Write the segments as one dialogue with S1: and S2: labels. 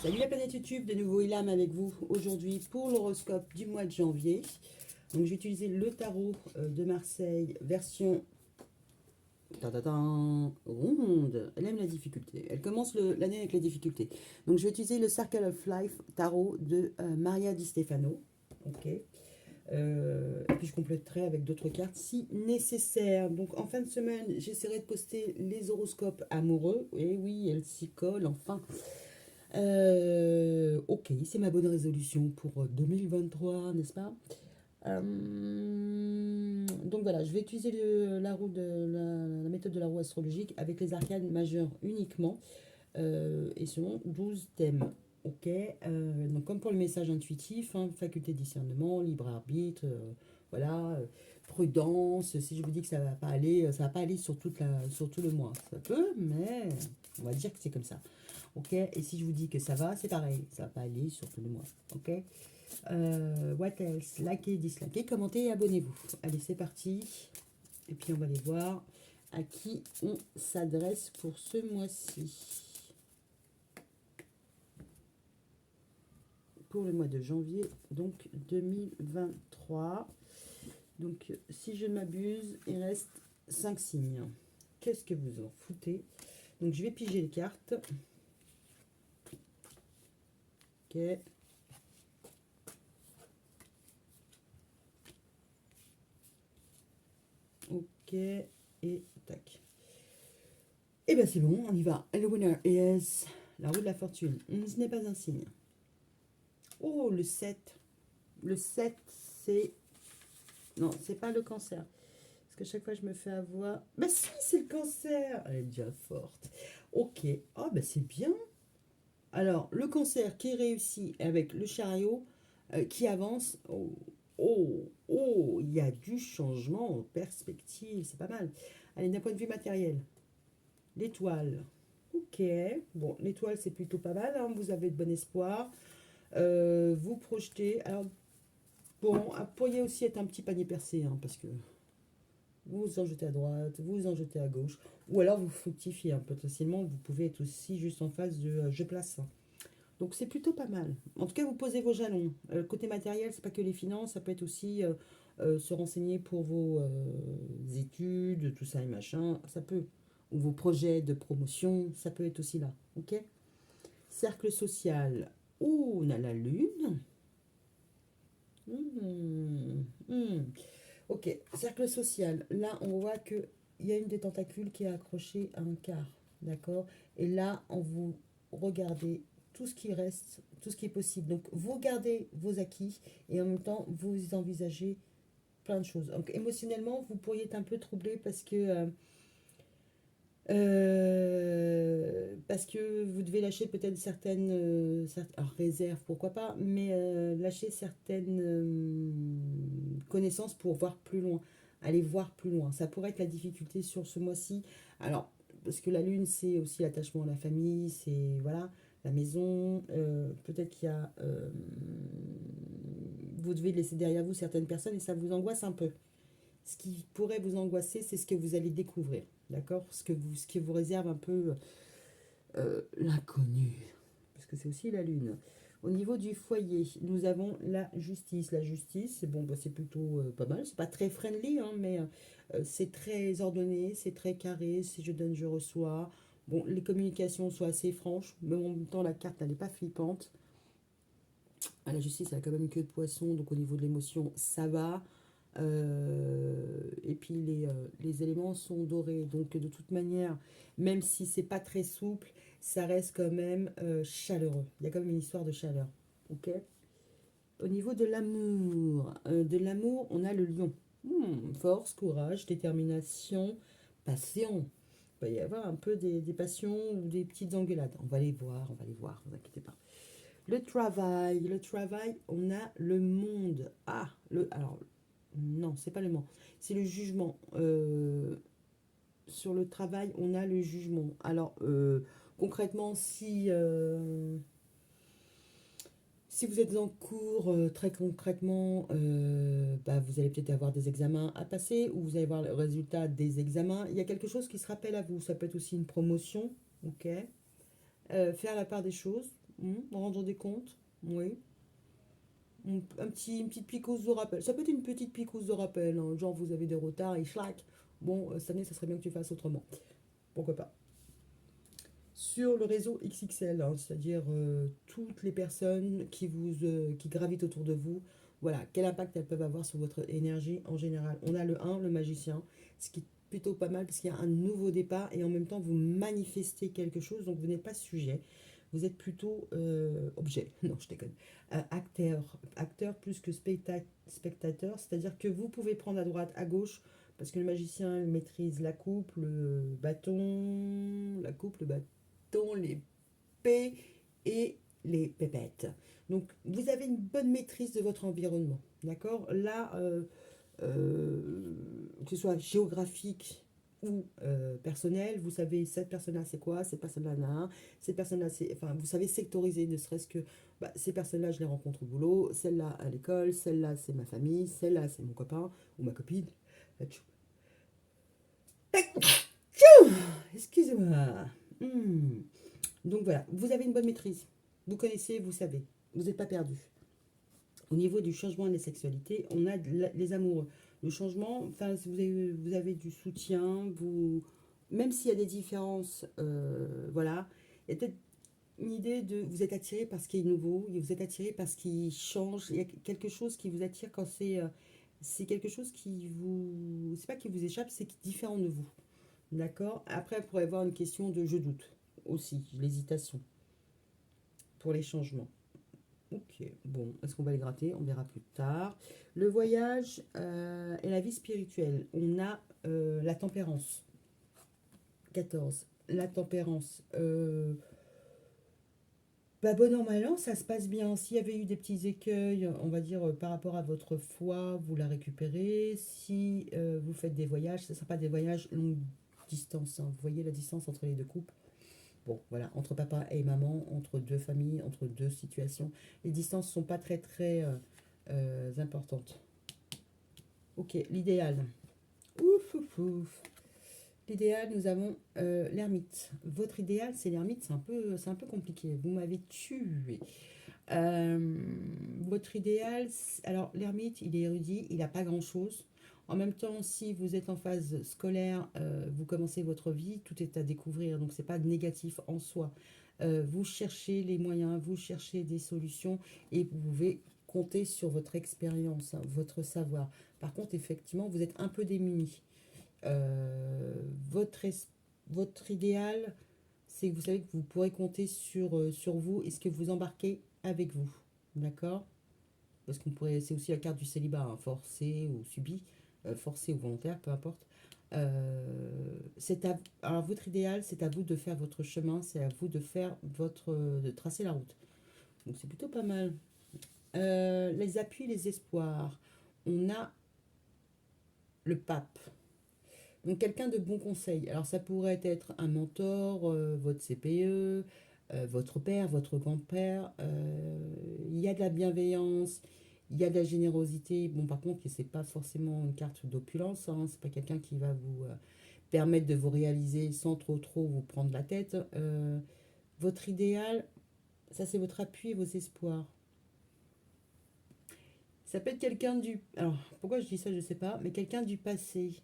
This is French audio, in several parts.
S1: Salut la planète YouTube, de nouveau Ilham avec vous aujourd'hui pour l'horoscope du mois de janvier. Donc je vais utiliser le tarot de Marseille, version ronde. Elle aime la difficulté, elle commence l'année avec la difficulté. Donc je vais utiliser le Circle of Life tarot de Maria Di Stefano. Ok. Et puis je compléterai avec d'autres cartes si nécessaire. Donc en fin de semaine, j'essaierai de poster les horoscopes amoureux. Et oui, elle s'y colle enfin. Ok, c'est ma bonne résolution pour 2023, n'est-ce pas? Donc voilà, je vais utiliser la méthode de la roue astrologique avec les arcanes majeures uniquement et selon 12 thèmes. Ok, donc comme pour le message intuitif, hein, faculté de discernement, libre arbitre, voilà, prudence. Si je vous dis que ça va pas aller sur tout le mois, ça peut, mais on va dire que c'est comme ça. Ok, et si je vous dis que ça va, c'est pareil, ça va pas aller sur tout le mois. Ok, what else? Likez, dislikez, commentez et abonnez-vous. Allez, c'est parti. Et puis on va aller voir à qui on s'adresse pour ce mois-ci. Pour le mois de janvier, donc 2023. Donc, si je ne m'abuse, il reste 5 signes. Qu'est-ce que vous en foutez? Donc, je vais piger les cartes. Ok. Ok. Et tac. Et bien, c'est bon, on y va. Le winner is la roue de la fortune. Ce n'est pas un signe. Oh, le 7. Le 7, c'est... Non, c'est pas le cancer. Parce que chaque fois, je me fais avoir... Mais si, c'est le cancer. Elle est déjà forte. Ok. Ah, ben c'est bien. Alors, le cancer qui réussit avec le chariot qui avance. Oh, oh, oh, il y a du changement en perspective. C'est pas mal. Allez, d'un point de vue matériel. L'étoile. Ok. Bon, l'étoile, c'est plutôt pas mal, hein. Vous avez de bon espoir. Vous projetez. Alors, bon, vous pourriez aussi être un petit panier percé, hein, parce que vous en jetez à droite, vous en jetez à gauche, ou alors vous fructifiez, hein, potentiellement. Vous pouvez être aussi juste en face de je place. Donc c'est plutôt pas mal. En tout cas, vous posez vos jalons. Côté matériel, c'est pas que les finances, ça peut être aussi se renseigner pour vos études, tout ça et machin. Ça peut. Ou vos projets de promotion, ça peut être aussi là. Ok. Cercle social. Ouh, on a la lune. Hmm. Ok, cercle social. Là, on voit que il y a une des tentacules qui est accrochée à un quart. D'accord. Et là, on vous regardez tout ce qui reste, tout ce qui est possible. Donc, vous gardez vos acquis et en même temps, vous envisagez plein de choses. Donc, émotionnellement, vous pourriez être un peu troublé parce que vous devez lâcher peut-être alors réserves, pourquoi pas, mais lâcher certaines connaissances pour voir plus loin, aller voir plus loin. Ça pourrait être la difficulté sur ce mois-ci. Alors, parce que la lune, c'est aussi l'attachement à la famille, c'est voilà, la maison. Peut-être qu'il y a, vous devez laisser derrière vous certaines personnes et ça vous angoisse un peu. Ce qui pourrait vous angoisser, c'est ce que vous allez découvrir, d'accord? Ce qui vous réserve un peu l'inconnu, parce que c'est aussi la lune. Au niveau du foyer, nous avons la justice. La justice, c'est bon, bah, c'est plutôt pas mal. C'est pas très friendly, hein, mais c'est très ordonné, c'est très carré. Si je donne, je reçois. Bon, les communications sont assez franches, mais en même temps, la carte, elle n'est pas flippante. La justice, elle a quand même une queue de poisson, donc au niveau de l'émotion, ça va. Et puis les éléments sont dorés, donc de toute manière, même si c'est pas très souple, ça reste quand même chaleureux. Il y a quand même une histoire de chaleur. Ok. Au niveau de l'amour, on a le lion. Force, courage, détermination, passion. Il va y avoir un peu des passions ou des petites engueulades. On va les voir, ne vous inquiétez pas. Le travail, on a le monde. Alors, non, c'est pas le monde, c'est le jugement. Sur le travail, on a le jugement. Alors, concrètement, si vous êtes en cours, très concrètement, bah, vous allez peut-être avoir des examens à passer ou vous allez voir le résultat des examens. Il y a quelque chose qui se rappelle à vous. Ça peut être aussi une promotion, ok. Faire la part des choses. Rendre des comptes, oui. Une petite picouse de rappel. Ça peut être une petite picouse de rappel, hein, genre vous avez des retards et schlac. Bon, cette année, ça serait bien que tu fasses autrement. Pourquoi pas. Sur le réseau XXL, hein, c'est-à-dire toutes les personnes qui gravitent autour de vous, voilà, quel impact elles peuvent avoir sur votre énergie en général. On a le 1, le magicien, ce qui est plutôt pas mal parce qu'il y a un nouveau départ et en même temps vous manifestez quelque chose, donc vous n'êtes pas sujet, vous êtes plutôt objet, non je déconne, acteur plus que spectateur, c'est-à-dire que vous pouvez prendre à droite, à gauche, parce que le magicien il maîtrise la coupe, le bâton, les P et les pépettes. Donc, vous avez une bonne maîtrise de votre environnement. D'accord. Là, que ce soit géographique ou personnel, vous savez cette personne-là c'est quoi, cette personne-là là, cette personne-là c'est. Enfin, vous savez sectoriser, ne serait-ce que bah, ces personnes-là je les rencontre au boulot, celle-là à l'école, celle-là c'est ma famille, celle-là c'est mon copain ou ma copine. Excusez-moi. Hmm. Donc voilà, vous avez une bonne maîtrise. Vous connaissez, vous savez. Vous n'êtes pas perdu. Au niveau du changement des sexualités, on a les amoureux. Le changement, enfin, si vous avez du soutien, même s'il y a des différences, voilà, il y a peut-être une idée de vous êtes attiré par ce qui est nouveau, vous êtes attiré par ce qui change, il y a quelque chose qui vous attire quand c'est quelque chose qui vous, c'est pas qui vous échappe, c'est différent de vous. D'accord. Après, il pourrait y avoir une question de je doute aussi, l'hésitation pour les changements. Ok, bon, est-ce qu'on va les gratter? On verra plus tard. Le voyage et la vie spirituelle. On a la tempérance. 14. La tempérance. Bah, bon an, mal an, ça se passe bien. S'il y avait eu des petits écueils, on va dire, par rapport à votre foi, vous la récupérez. Si vous faites des voyages, ce ne sera pas des voyages longue distance, hein. Vous voyez la distance entre les deux couples. Bon, voilà, entre papa et maman, entre deux familles, entre deux situations, les distances ne sont pas très très importantes. Ok, l'idéal. Ouf, ouf, ouf. L'idéal, nous avons l'ermite. Votre idéal, c'est l'ermite, c'est un peu compliqué. Vous m'avez tué. Votre idéal, alors l'ermite, il est érudit, il n'a pas grand-chose. En même temps, si vous êtes en phase scolaire, vous commencez votre vie, tout est à découvrir, donc c'est pas négatif en soi. Vous cherchez les moyens, vous cherchez des solutions et vous pouvez compter sur votre expérience, hein, votre savoir. Par contre, effectivement, vous êtes un peu démuni. Euh, votre, votre idéal, c'est que vous savez que vous pourrez compter sur vous et ce que vous embarquez avec vous. D'accord. Parce qu'on pourrait, c'est aussi la carte du célibat, hein, forcé ou subi, forcé ou volontaire, peu importe. Alors votre idéal, c'est à vous de faire votre chemin, c'est à vous de faire de tracer la route. Donc c'est plutôt pas mal. Les appuis, les espoirs. On a le pape. Donc quelqu'un de bon conseil. Alors ça pourrait être un mentor, votre CPE, votre père, votre grand-père. Il y a de la bienveillance, il y a de la générosité. Bon par contre, c'est pas forcément une carte d'opulence, hein. C'est pas quelqu'un qui va vous permettre de vous réaliser sans trop vous prendre la tête. Votre idéal, ça c'est votre appui et vos espoirs. Ça peut être quelqu'un du... Alors pourquoi je dis ça, je sais pas, mais quelqu'un du passé.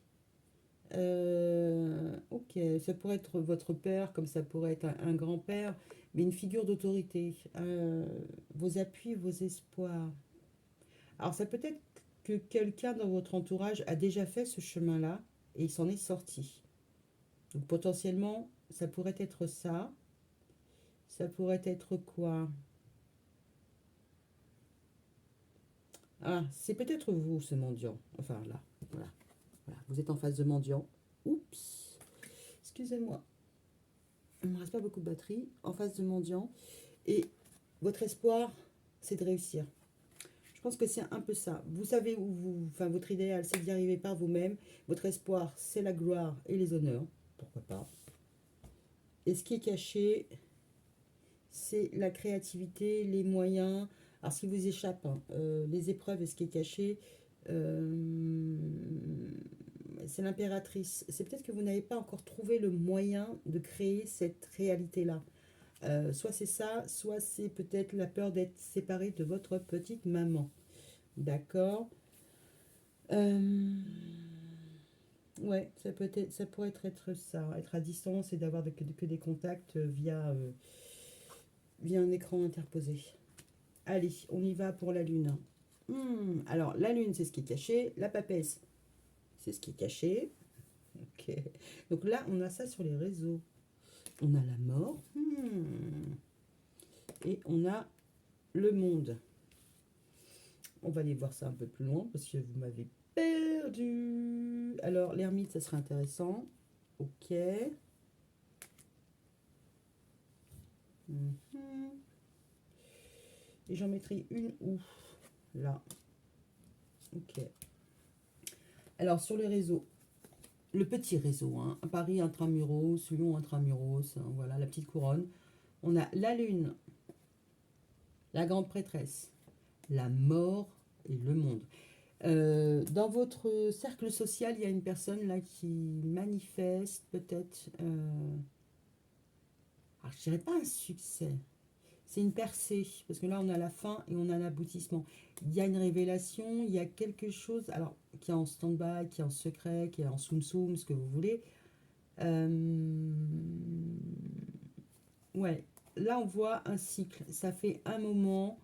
S1: Ok, ça pourrait être votre père, comme ça pourrait être un grand-père, mais une figure d'autorité. Vos appuis, vos espoirs. Alors, ça peut être que quelqu'un dans votre entourage a déjà fait ce chemin-là et il s'en est sorti. Donc, potentiellement, ça pourrait être ça. Ça pourrait être quoi? Ah, c'est peut-être vous, ce mendiant. Enfin, là, voilà. Voilà. Vous êtes en face de mendiant. Oups, excusez-moi. Il ne me reste pas beaucoup de batterie. En face de mendiant. Et votre espoir, c'est de réussir. Je pense que c'est un peu ça. Vous savez où vous... Enfin, votre idéal, c'est d'y arriver par vous-même. Votre espoir, c'est la gloire et les honneurs. Pourquoi pas. Et ce qui est caché, c'est la créativité, les moyens. Alors, ce qui vous échappe, hein, les épreuves et ce qui est caché, euh, c'est l'impératrice. C'est peut-être que vous n'avez pas encore trouvé le moyen de créer cette réalité-là. Soit c'est ça, soit c'est peut-être la peur d'être séparé de votre petite maman. D'accord. Euh, ouais, ça pourrait être ça, être à distance et d'avoir que des contacts via un écran interposé. Allez, on y va pour la lune. Alors, la lune, c'est ce qui est caché. La papesse, c'est ce qui est caché. Ok. Donc là, on a ça sur les réseaux. On a la mort. Et on a le monde. On va aller voir ça un peu plus loin parce que vous m'avez perdu. Alors, l'ermite, ça serait intéressant. Ok. Mhm. Et j'en mettrai une où? Là. Ok. Alors, sur les réseaux, le petit réseau, hein, Paris intramuros, Lyon intramuros, hein, voilà, la petite couronne. On a la lune, la grande prêtresse, la mort et le monde. Dans votre cercle social, il y a une personne là qui manifeste peut-être, alors je dirais pas un succès, c'est une percée, parce que là on a la fin et on a l'aboutissement. Il y a une révélation, il y a quelque chose, alors qui est en stand-by, qui est en secret, qui est en soum-soum, ce que vous voulez. Euh, ouais, là on voit un cycle, ça fait un moment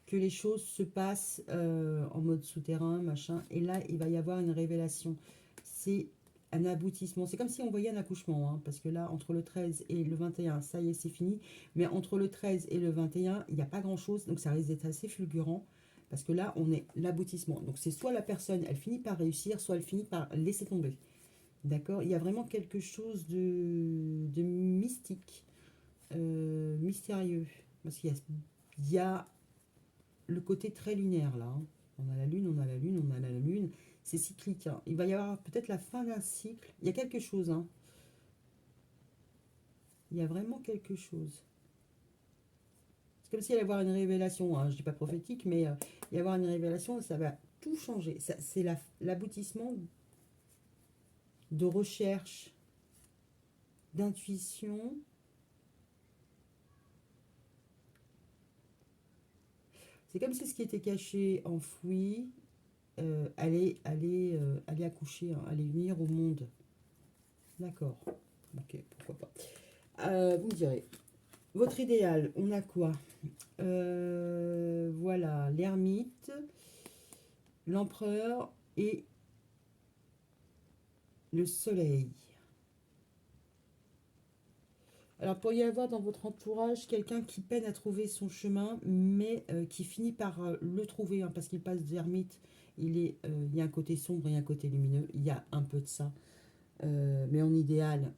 S1: que les choses se passent en mode souterrain, machin, et là, il va y avoir une révélation. C'est un aboutissement. C'est comme si on voyait un accouchement, hein, parce que là, entre le 13 et le 21, ça y est, c'est fini. Mais entre le 13 et le 21, il n'y a pas grand-chose, donc ça risque d'être assez fulgurant, parce que là, on est l'aboutissement. Donc c'est soit la personne, elle finit par réussir, soit elle finit par laisser tomber. D'accord. Il y a vraiment quelque chose de mystique, mystérieux, parce il y a le côté très lunaire là, hein. On a la lune, on a la lune, on a la lune. C'est cyclique, hein. Il va y avoir peut-être la fin d'un cycle. Il y a quelque chose, hein. Il y a vraiment quelque chose. C'est comme s'il allait y avoir une révélation, hein. Je dis pas prophétique, mais il y avoir une révélation, ça va tout changer. C'est l'aboutissement de recherche, d'intuition. C'est comme si ce qui était caché, enfoui, allait accoucher, hein, allait venir au monde. D'accord. Ok, pourquoi pas. Vous me direz. Votre idéal, on a quoi? Voilà, l'ermite, l'empereur et le soleil. Alors, pour y avoir dans votre entourage quelqu'un qui peine à trouver son chemin, mais qui finit par le trouver, hein, parce qu'il passe d'ermite, il y a un côté sombre et un côté lumineux, il y a un peu de ça. Mais en idéal,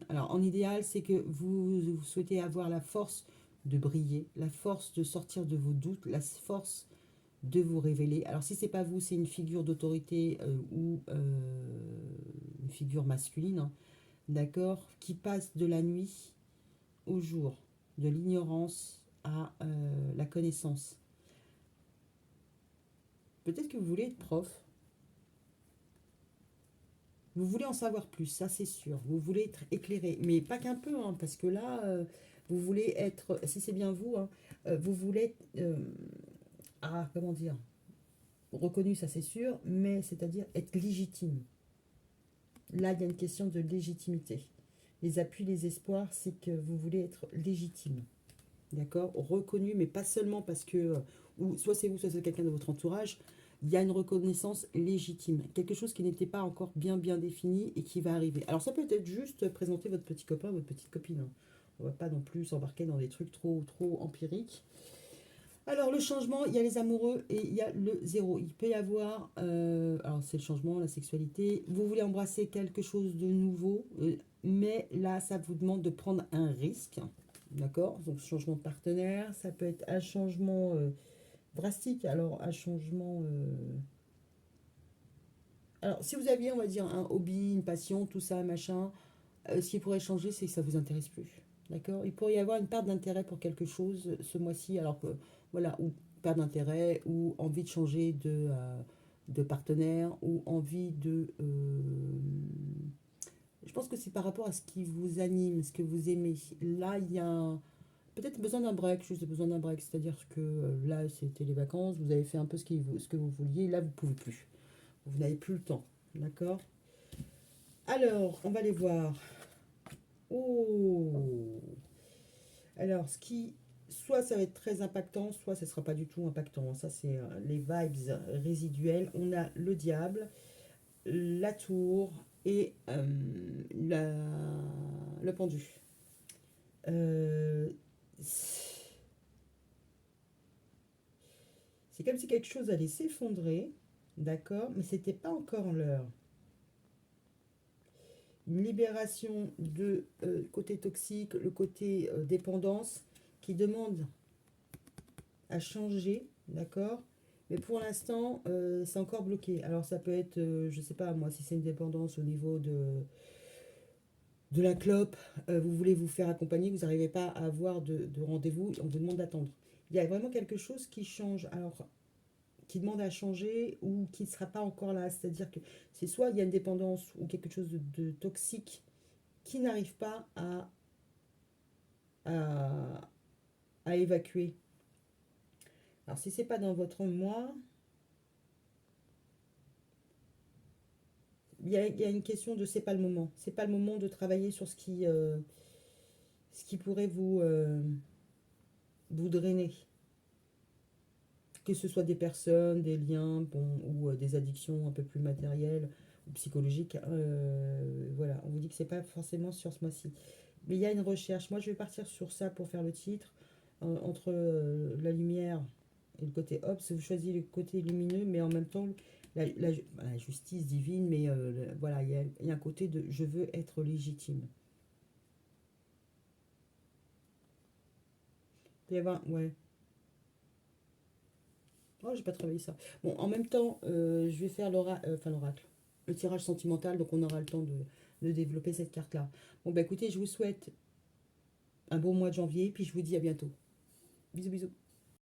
S1: alors en idéal, c'est que vous souhaitez avoir la force de briller, la force de sortir de vos doutes, la force de vous révéler. Alors si c'est pas vous, c'est une figure d'autorité ou une figure masculine, hein, d'accord, qui passe de la nuit au jour, de l'ignorance à la connaissance. Peut-être que vous voulez être prof, vous voulez en savoir plus, ça c'est sûr. Vous voulez être éclairé, mais pas qu'un peu, hein, parce que là, vous voulez être, si c'est bien vous, hein, vous voulez, comment dire, reconnu, ça c'est sûr, mais c'est-à-dire être légitime. Là, il y a une question de légitimité. Les appuis, les espoirs, c'est que vous voulez être légitime. D'accord. Reconnu, mais pas seulement parce que, ou soit c'est vous, soit c'est quelqu'un de votre entourage, il y a une reconnaissance légitime. Quelque chose qui n'était pas encore bien défini et qui va arriver. Alors ça peut être juste présenter votre petit copain, votre petite copine, hein. On ne va pas non plus s'embarquer dans des trucs trop empiriques. Alors le changement, il y a les amoureux et il y a le zéro. Il peut y avoir, alors c'est le changement, la sexualité. Vous voulez embrasser quelque chose de nouveau, mais là ça vous demande de prendre un risque, d'accord? Donc changement de partenaire, ça peut être un changement drastique. Alors un changement, alors si vous aviez, on va dire, un hobby, une passion, tout ça, machin, ce qui pourrait changer, c'est que ça vous intéresse plus. D'accord. Il pourrait y avoir une perte d'intérêt pour quelque chose ce mois-ci, alors que, voilà, ou perte d'intérêt, ou envie de changer de partenaire, ou envie de. Je pense que c'est par rapport à ce qui vous anime, ce que vous aimez. Là, il y a peut-être besoin d'un break, juste besoin d'un break. C'est-à-dire que là, c'était les vacances, vous avez fait un peu ce que vous vouliez. Là, vous pouvez plus. Vous n'avez plus le temps. D'accord? Alors, on va les voir. Oh! Alors, ce qui, soit ça va être très impactant, soit ça ne sera pas du tout impactant. Ça, c'est les vibes résiduelles. On a le diable, la tour et le pendu. Euh, c'est comme si quelque chose allait s'effondrer, d'accord, mais c'était pas encore l'heure. Une libération de côté toxique, le côté dépendance, qui demande à changer, d'accord? Mais pour l'instant, c'est encore bloqué. Alors ça peut être, je sais pas moi, si c'est une dépendance au niveau de la clope, vous voulez vous faire accompagner, vous n'arrivez pas à avoir de rendez-vous, on vous demande d'attendre. Il y a vraiment quelque chose qui change, alors qui demande à changer ou qui ne sera pas encore là. C'est-à-dire que c'est soit il y a une dépendance ou quelque chose de toxique qui n'arrive pas à, à évacuer. Alors si c'est pas dans votre moi, il y a une question de c'est pas le moment. C'est pas le moment de travailler sur ce qui pourrait vous drainer. Que ce soit des personnes, des liens, bon, ou des addictions un peu plus matérielles ou psychologiques. Voilà, on vous dit que c'est pas forcément sur ce mois-ci. Mais il y a une recherche. Moi, je vais partir sur ça pour faire le titre. Entre la lumière et le côté Hobbes, vous choisissez le côté lumineux, mais en même temps, la justice divine, mais voilà, il y a un côté de je veux être légitime. Il y avoir, ouais. Oh, j'ai pas travaillé ça. Bon, en même temps, je vais faire l'oracle, le tirage sentimental, donc on aura le temps de développer cette carte-là. Bon, bah écoutez, je vous souhaite un bon mois de janvier, puis je vous dis à bientôt. Bisous, bisous.